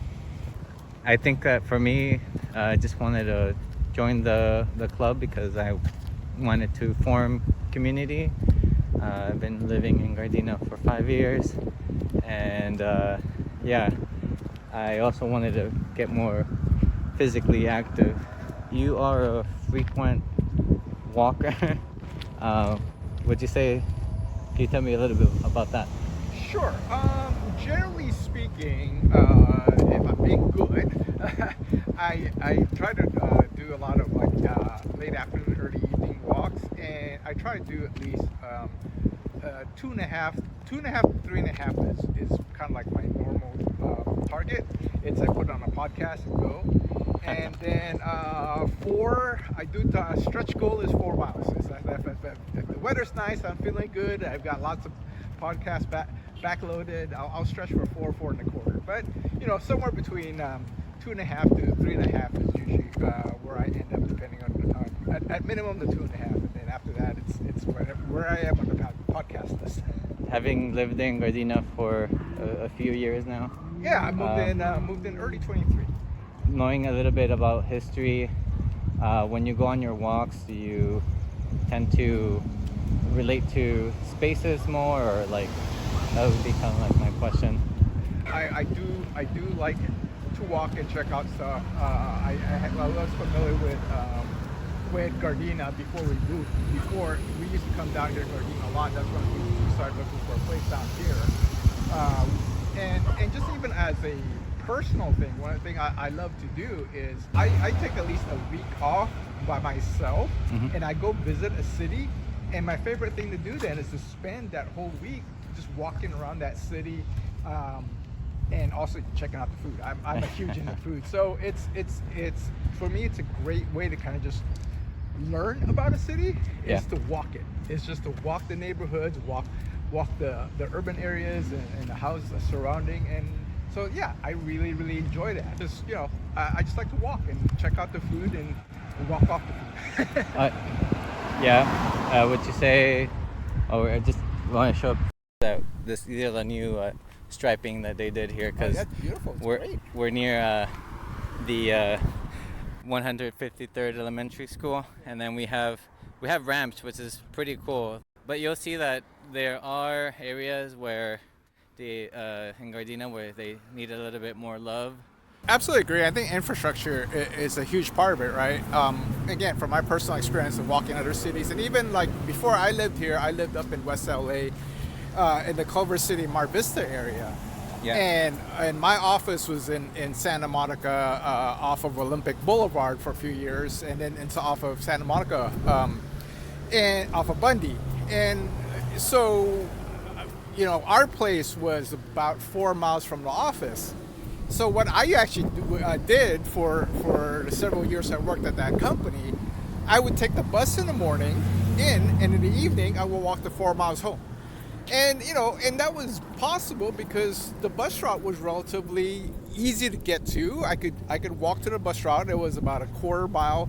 I think that for me, I just wanted to join the club because I wanted to form community. I've been living in Gardena for 5 years, and yeah, I also wanted to get more physically active. You are a frequent walker. Would you say, can you tell me a little bit about that? Sure. Generally speaking, if I'm being good, I try to do a lot of like late afternoon, early evening walks, and I try to do at least 2.5 to 3.5 is kind of like my normal target. It's I put on a podcast and go, and then 4. I do the stretch goal is 4 miles. If the weather's nice, I'm feeling good. I've got lots of podcasts backloaded. I'll stretch for 4.25. But somewhere between 2.5 to 3.5 is usually where I end up, depending on at minimum the 2.5, and then after that it's where I am on the podcast list. Having lived in Gardena for a few years now. Yeah, I moved in early 23. Knowing a little bit about history, when you go on your walks, do you tend to relate to spaces more, or like that would be kind of like my question. I do like to walk and check out stuff. I was familiar with Gardena before we moved. Before we used to come down here to Gardena a lot. That's when we started looking for a place down here. And just even as a personal thing, one thing I love to do is I take at least a week off by myself, and I go visit a city. And my favorite thing to do then is to spend that whole week just walking around that city, and also checking out the food. I'm a huge into food, so it's for me it's a great way to kind of just learn about a city. Yeah. Is to walk it. It's just to walk the neighborhoods, walk the urban areas and the houses surrounding. And so yeah, I really enjoy that. Just I just like to walk and check out the food and walk off the food. Yeah. Would you say, I just want to show up that this is the new striping that they did here, because that's beautiful. It's great. we're near the 153rd Elementary School, and then we have ramps, which is pretty cool. But you'll see that there are areas where in Gardena where they need a little bit more love. Absolutely agree. I think infrastructure is a huge part of it, right? Again, from my personal experience of walking other cities, and even like before I lived here, I lived up in West LA, in the Culver City, Mar Vista area. Yeah. And my office was in Santa Monica, off of Olympic Boulevard for a few years, and then off of Santa Monica, and off of Bundy. And so, our place was about 4 miles from the office. So what I actually did for the several years I worked at that company, I would take the bus in the morning and in the evening I would walk the 4 miles home. And and that was possible because the bus route was relatively easy to get to. I could walk to the bus route. It was about a quarter mile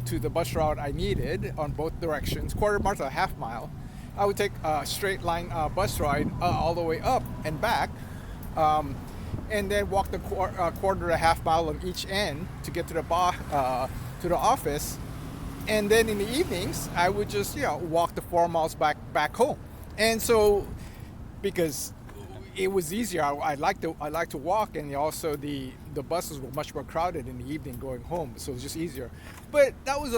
to the bus route I needed on both directions, quarter mile to a half mile. I would take a straight line bus ride all the way up and back. And then walk the quarter to a half mile on each end to get to the office. And then in the evenings, I would just walk the 4 miles back home. And so, because it was easier, I like to walk, and also the buses were much more crowded in the evening going home, so it was just easier. But that was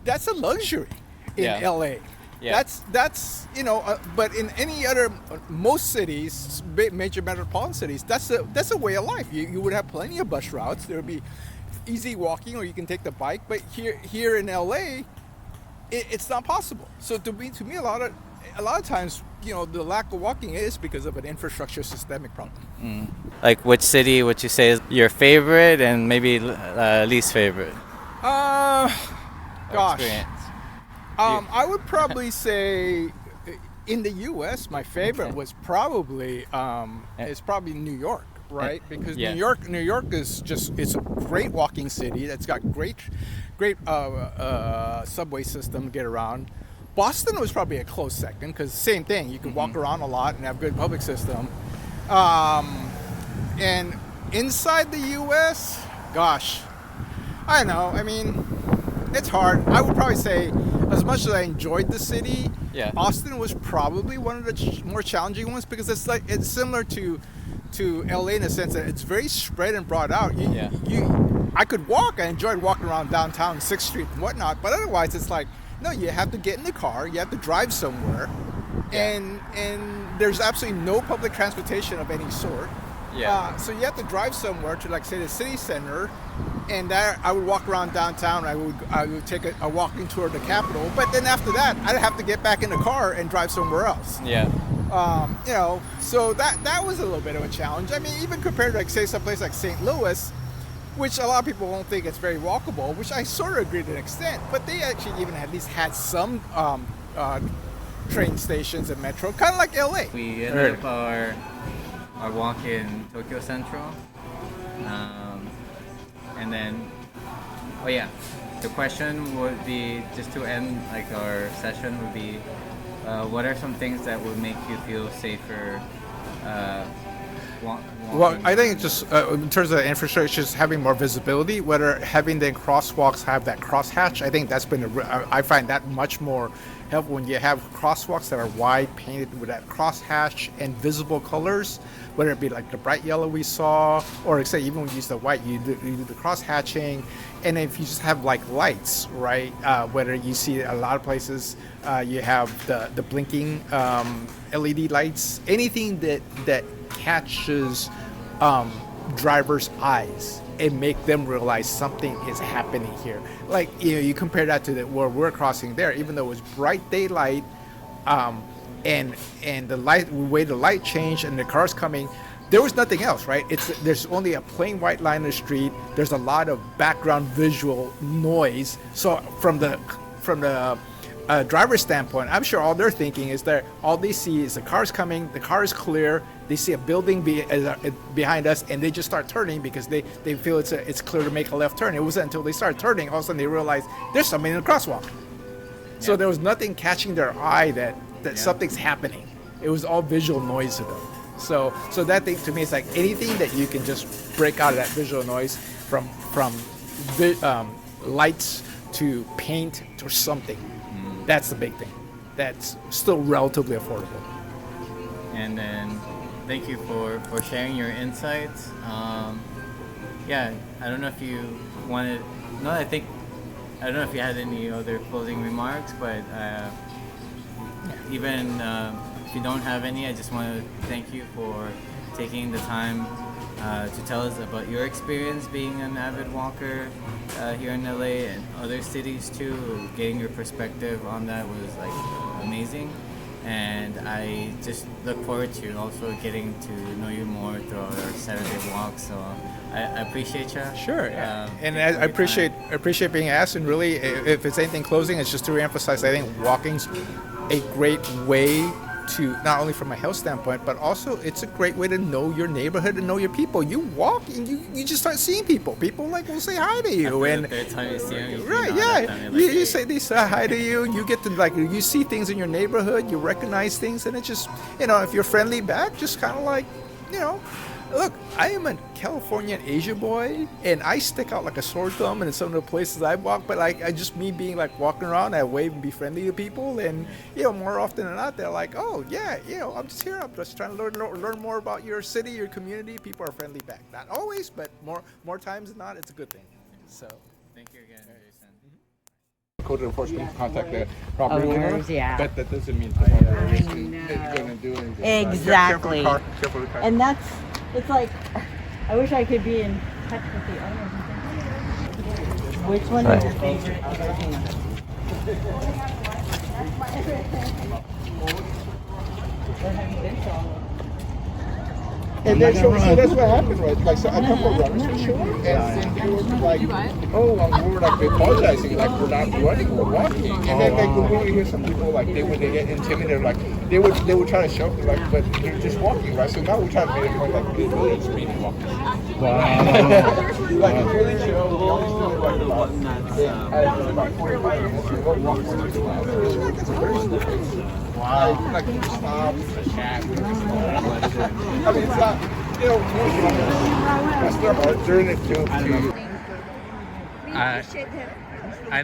that's a luxury in LA. Yeah. That's but in most cities, major metropolitan cities, that's a way of life. You would have plenty of bus routes. There would be easy walking, or you can take the bike. But here in LA, it's not possible. So to me, a lot of times, the lack of walking is because of an infrastructure systemic problem. Mm. Like, which city would you say is your favorite and maybe least favorite? Gosh. Experience. I would probably say in the U.S., my favorite was probably New York, right? Because New York is it's a great walking city that's got great subway system to get around. Boston was probably a close second because same thing, you can walk around a lot and have good public system. And inside the U.S., gosh, I don't know. I mean, it's hard. I would probably say, as much as I enjoyed the city, Austin was probably one of the more challenging ones because it's similar to LA in the sense that it's very spread and brought out. I could walk. I enjoyed walking around downtown, 6th Street and whatnot, but otherwise it's like, no, you have to get in the car, you have to drive somewhere, and there's absolutely no public transportation of any sort. So you have to drive somewhere to, like, say, the city center, and there I would walk around downtown. I would take a walking tour of the Capitol, but then after that, I'd have to get back in the car and drive somewhere else. So that was a little bit of a challenge. I mean, even compared to, like, say, someplace like St. Louis, which a lot of people won't think it's very walkable, which I sort of agree to an extent, but they actually even at least had some train stations and metro, kind of like LA. We ended up our walk in Tokyo Central, and then the question would be, just to end like our session, would be what are some things that would make you feel safer Well, I think just in terms of the infrastructure, just having more visibility, whether having the crosswalks have that crosshatch, I think that's been I find that much more helpful when you have crosswalks that are wide, painted with that crosshatch and visible colors, whether it be like the bright yellow we saw, or say even when you use the white, you do the cross hatching. And if you just have like lights, right, whether you see a lot of places, you have the blinking LED lights, anything that catches drivers' eyes and make them realize something is happening here. Like, you compare that to where we're crossing there, even though it was bright daylight, and the way the light changed and the cars coming, there was nothing else, right? There's only a plain white line in the street. There's a lot of background visual noise. So from the driver's standpoint, I'm sure all they're thinking is that all they see is the car's coming, the car is clear, they see a building behind us, and they just start turning because they feel it's clear to make a left turn. It wasn't until they start turning, all of a sudden they realize there's something in the crosswalk. So there was nothing catching their eye that something's happening. It was all visual noise to them. So that thing to me is like anything that you can just break out of that visual noise from lights to paint or something. That's the big thing. That's still relatively affordable. And then thank you for sharing your insights. Yeah, I don't know if you wanted. No, I don't know if you had any other closing remarks, but even if you don't have any, I just want to thank you for taking the time to tell us about your experience being an avid walker here in LA and other cities too. Getting your perspective on that was like amazing, and I just look forward to also getting to know you more throughout our Saturday walk. So I appreciate you. Sure, and I appreciate being asked. And really, if it's anything closing, it's just to reemphasize. I think walking's a great way to, not only from a health standpoint, but also it's a great way to know your neighborhood and know your people. You walk and you just start seeing people. People like will say hi to you, and the time you see them, right, yeah, you say they say hi to you, and you get to like you see things in your neighborhood, you recognize things, and it just if you're friendly back, just kind of like look, I am a Californian Asia boy, and I stick out like a sore thumb in some of the places I walk. But like, I just me being like walking around, I wave and be friendly to people, and more often than not, they're like, oh yeah, I'm just here. I'm just trying to learn more about your city, your community. People are friendly back. Not always, but more times than not, it's a good thing. So thank you again, Jason. Code enforcement contact the property Owners, owner. yeah. But that doesn't mean the homeowner is going to do anything. Exactly. Careful with the car. And it's like, I wish I could be in touch with the owners. Which one is your favorite? Where have you been to all of them? And then so that's what happened, right? Like so a couple of runners were showing, and then they were like, "Oh, we were like apologizing, like we're not running, we're walking." And then like when we hear some people like when they get intimidated, like they would try to show up, like, but they're just walking, right? So now we try to make it point like they really just mean walking. Wow. Like it's really chill. We always do it like about 45 minutes. We go walk for 2 hours. It's very slow. Wow. Like we stop, chat, we just I mean, it's not, that's their heart during it too. I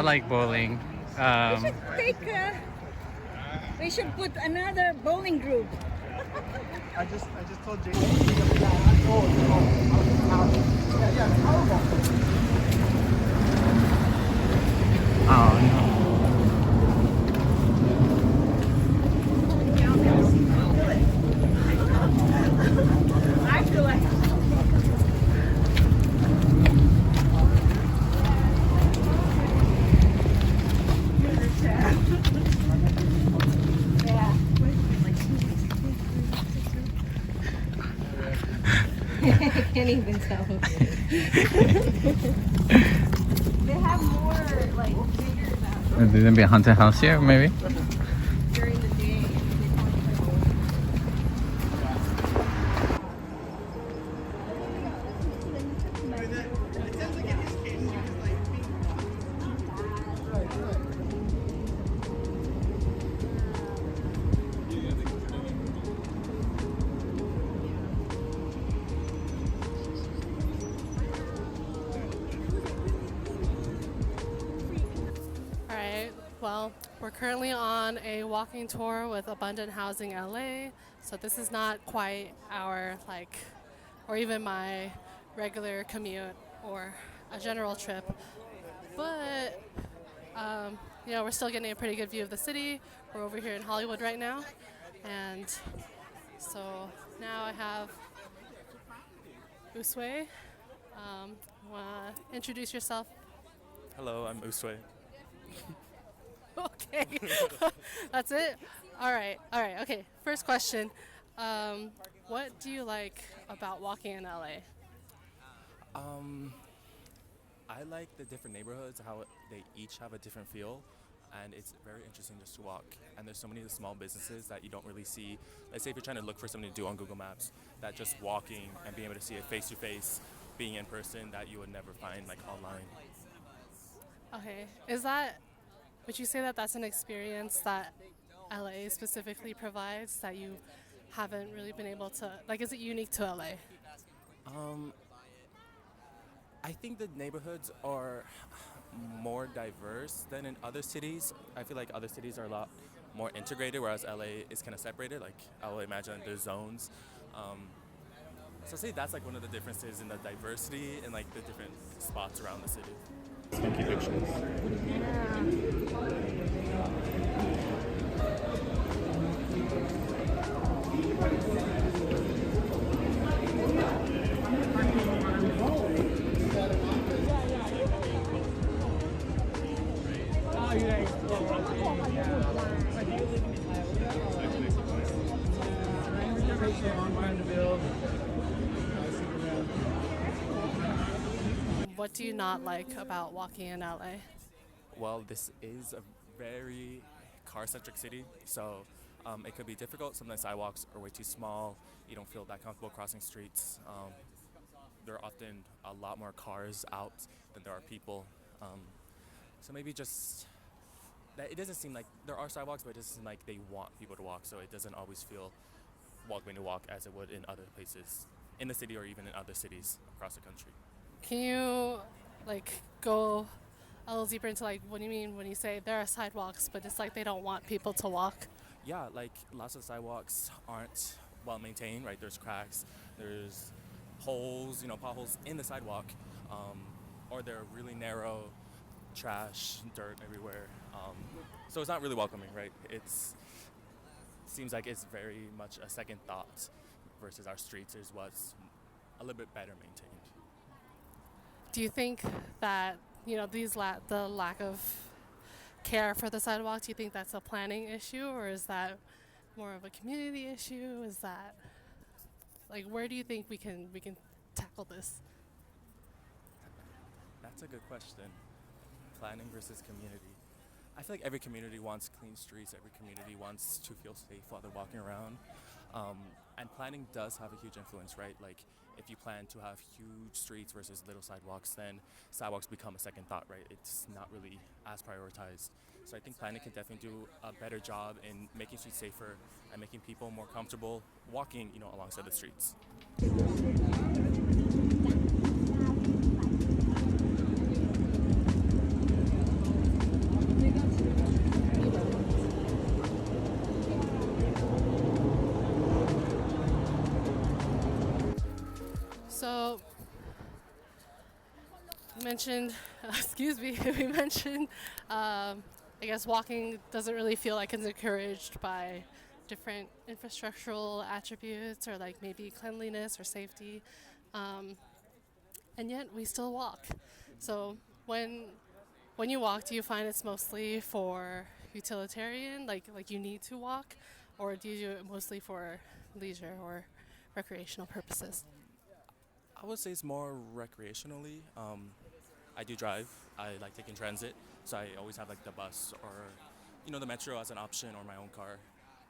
like bowling. We should put another bowling group. I just told Jay. Oh no. I feel like I can't even tell. They have more like bigger than Is there gonna be a haunted house here, maybe? during the day. Well, we're currently on a walking tour with Abundant Housing LA, so this is not quite our or even my regular commute or a general trip, but we're still getting a pretty good view of the city. We're over here in Hollywood right now, and so now I have Uswe. Wanna introduce yourself? Hello, I'm Uswe. Okay, that's it? All right, okay. First question, what do you like about walking in LA? I like the different neighborhoods, how they each have a different feel, and it's very interesting just to walk. And there's so many of the small businesses that you don't really see. Let's say if you're trying to look for something to do on Google Maps, that just walking and being able to see it face to face, being in person, that you would never find like online. Okay, would you say that that's an experience that LA specifically provides that you haven't really been able to, is it unique to LA? I think the neighborhoods are more diverse than in other cities. I feel like other cities are a lot more integrated, whereas LA is kind of separated. Like I will imagine there's zones. Um, so I'd say that's like one of the differences in the diversity and like the different spots around the city. What do you not like about walking in LA? Well, this is a very car-centric city, so it could be difficult. Sometimes sidewalks are way too small. You don't feel that comfortable crossing streets. There are often a lot more cars out than there are people. So maybe just that it doesn't seem like there are sidewalks, but it doesn't seem like they want people to walk. So it doesn't always feel welcoming to walk as it would in other places in the city or even in other cities across the country. Can you like go a little deeper into like what do you mean when you say there are sidewalks, but it's like they don't want people to walk? Yeah, like lots of sidewalks aren't well maintained, right? There's cracks, there's holes, potholes in the sidewalk, or they're really narrow, trash, dirt everywhere. So it's not really welcoming, right? Seems like it's very much a second thought versus our streets is what's a little bit better maintained. Do you think that the lack of care for the sidewalk? Do you think that's a planning issue, or is that more of a community issue? Is that like where do you think we can tackle this? That's a good question. Planning versus community. I feel like every community wants clean streets. Every community wants to feel safe while they're walking around. And planning does have a huge influence, right? Like if you plan to have huge streets versus little sidewalks, then sidewalks become a second thought, right? It's not really as prioritized. So I think planning can definitely do a better job in making streets safer and making people more comfortable walking, alongside the streets. So you mentioned, excuse me, we mentioned, I guess walking doesn't really feel like it's encouraged by different infrastructural attributes or like maybe cleanliness or safety, and yet we still walk. So when you walk, do you find it's mostly for utilitarian, like you need to walk, or do you do it mostly for leisure or recreational purposes? I would say it's more recreationally. I do drive. I like taking transit, so I always have like the bus or, the metro as an option or my own car.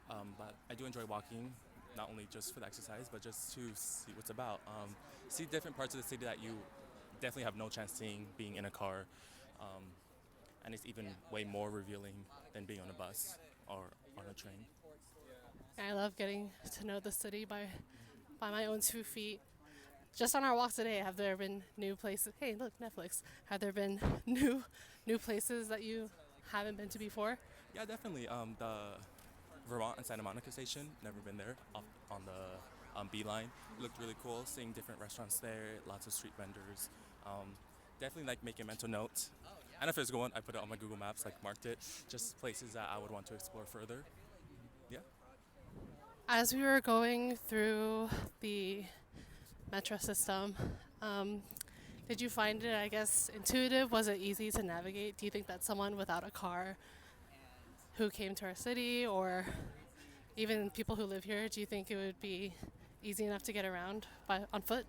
But I do enjoy walking, not only just for the exercise, but just to see what's about. See different parts of the city that you definitely have no chance seeing being in a car. And it's even way more revealing than being on a bus or on a train. I love getting to know the city by my own 2 feet. Just on our walk today, have there been new places? Hey, look, Netflix. Have there been new places that you haven't been to before? Yeah, definitely. The Vermont and Santa Monica station, never been there, on the B line. It looked really cool, seeing different restaurants there, lots of street vendors. Definitely like making mental notes. And if there's one, I put it on my Google Maps, like marked it, just places that I would want to explore further. Yeah. As we were going through the metro system, did you find it, I guess, intuitive? Was it easy to navigate? Do you think that someone without a car who came to our city, or even people who live here, do you think it would be easy enough to get around on foot?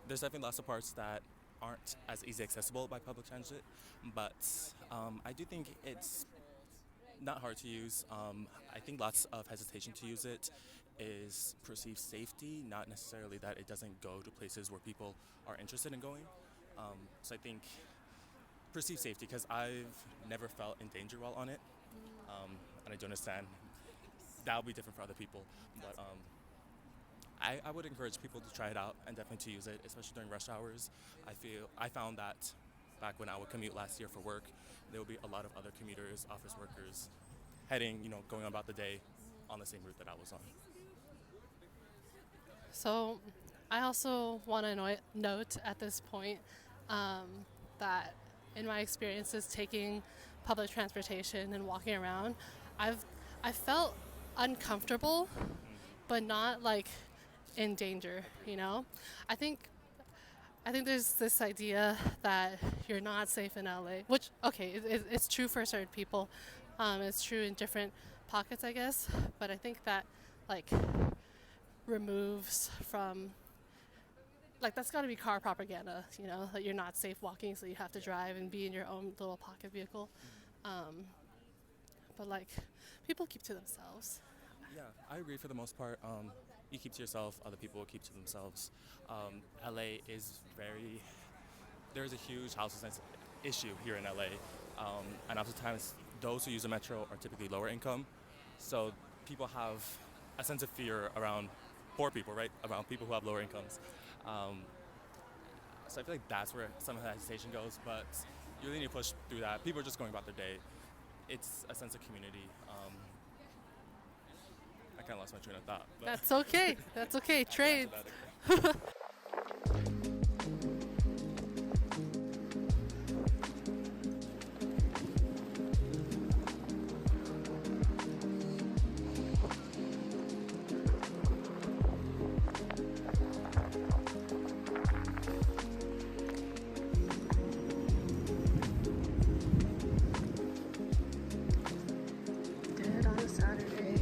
There's definitely lots of parts that aren't as easy accessible by public transit, but I do think it's not hard to use. I think lots of hesitation to use it is perceived safety, not necessarily that it doesn't go to places where people are interested in going. So I think perceived safety, because I've never felt in danger while on it, and I do understand that will be different for other people, but I would encourage people to try it out and definitely to use it, especially during rush hours. I found that back when I would commute last year for work, there would be a lot of other commuters, office workers, heading, going about the day on the same route that I was on. So I also want to note at this point that in my experiences taking public transportation and walking around, I felt uncomfortable, but not like in danger, I think there's this idea that you're not safe in LA, which, okay, it's true for certain people. It's true in different pockets, I guess. But I think that, like, removes from, like, that's got to be car propaganda, that you're not safe walking, so you have to drive and be in your own little pocket vehicle. But, like, people keep to themselves. Yeah, I agree for the most part. You keep to yourself, other people will keep to themselves. LA is there's a huge homelessness issue here in LA. And oftentimes those who use the metro are typically lower income. So people have a sense of fear around poor people, right? Around people who have lower incomes. So I feel like that's where some of the hesitation goes, but you really need to push through that. People are just going about their day. It's a sense of community. I kind of lost my train of thought. But That's okay. That's okay. Trade. Dead on a Saturday.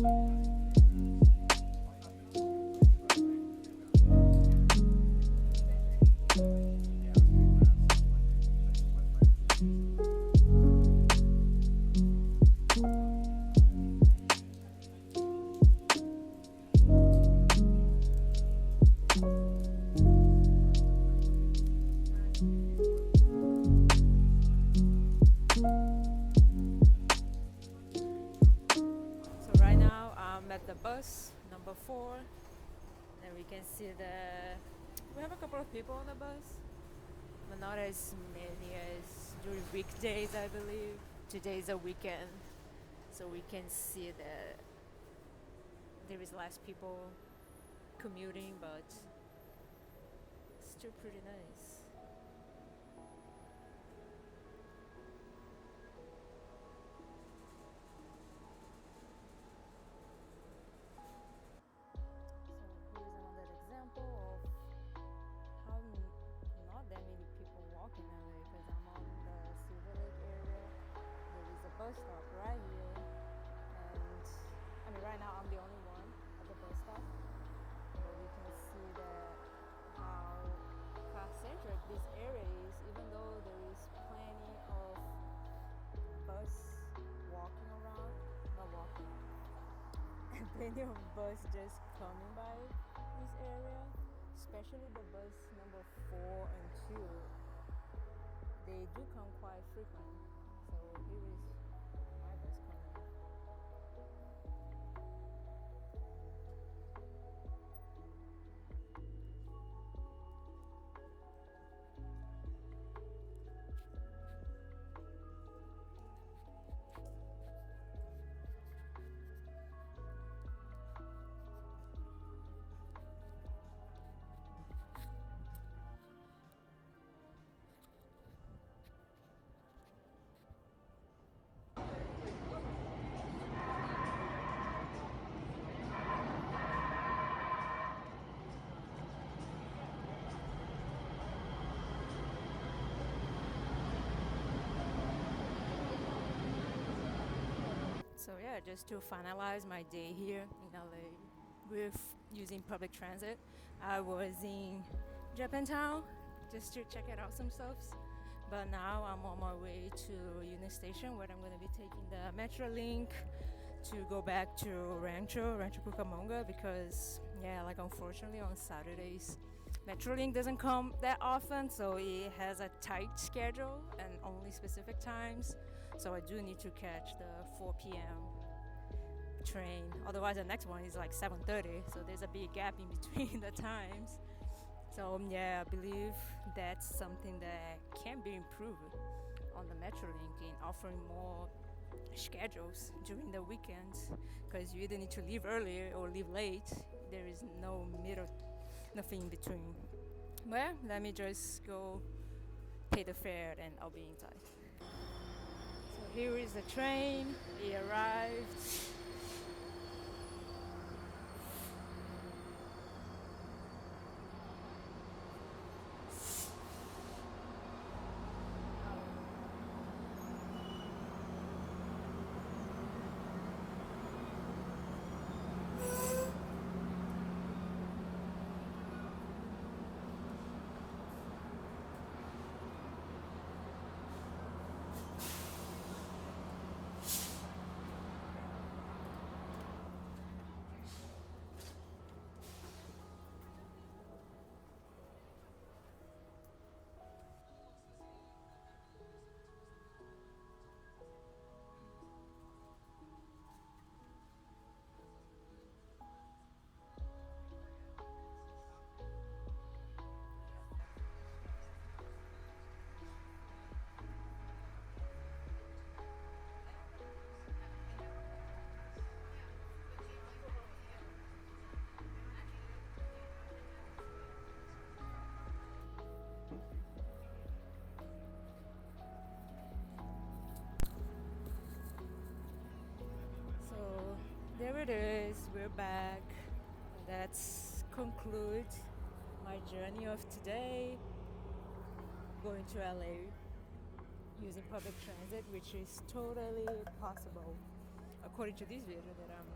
So right now I'm at the bus number 4, and we can see we have a couple of people on the bus, but not as many as during weekdays, I believe. Today is a weekend, so we can see that there is less people commuting, but still pretty nice. So here's another example of how not that many people walk in LA, because I'm on the Silver Lake area. There is a bus stop right here, and I mean right now I'm the only one at the bus stop, but you can see that how car-centric this area is, even though there is plenty of bus walking around, not walking, plenty of bus just coming by this area, especially the bus number 4 and 2. They do come quite frequent. So here is my bus coming. So yeah, just to finalize my day here in LA with using public transit, I was in Japantown just to check it out some stuffs. But now I'm on my way to Union Station, where I'm going to be taking the Metrolink to go back to Rancho Cucamonga, because yeah, like unfortunately on Saturdays Metrolink doesn't come that often, so it has a tight schedule and only specific times. So I do need to catch the 4 p.m. train. Otherwise, the next one is like 7:30, so there's a big gap in between the times. So yeah, I believe that's something that can be improved on the Metrolink in offering more schedules during the weekends, because you either need to leave early or leave late. There is no middle, nothing in between. Well, let me just go pay the fare and I'll be inside. So here is the train. It arrived. There it is, we're back. That's conclude my journey of today, going to LA using public transit, which is totally possible according to this video that I'm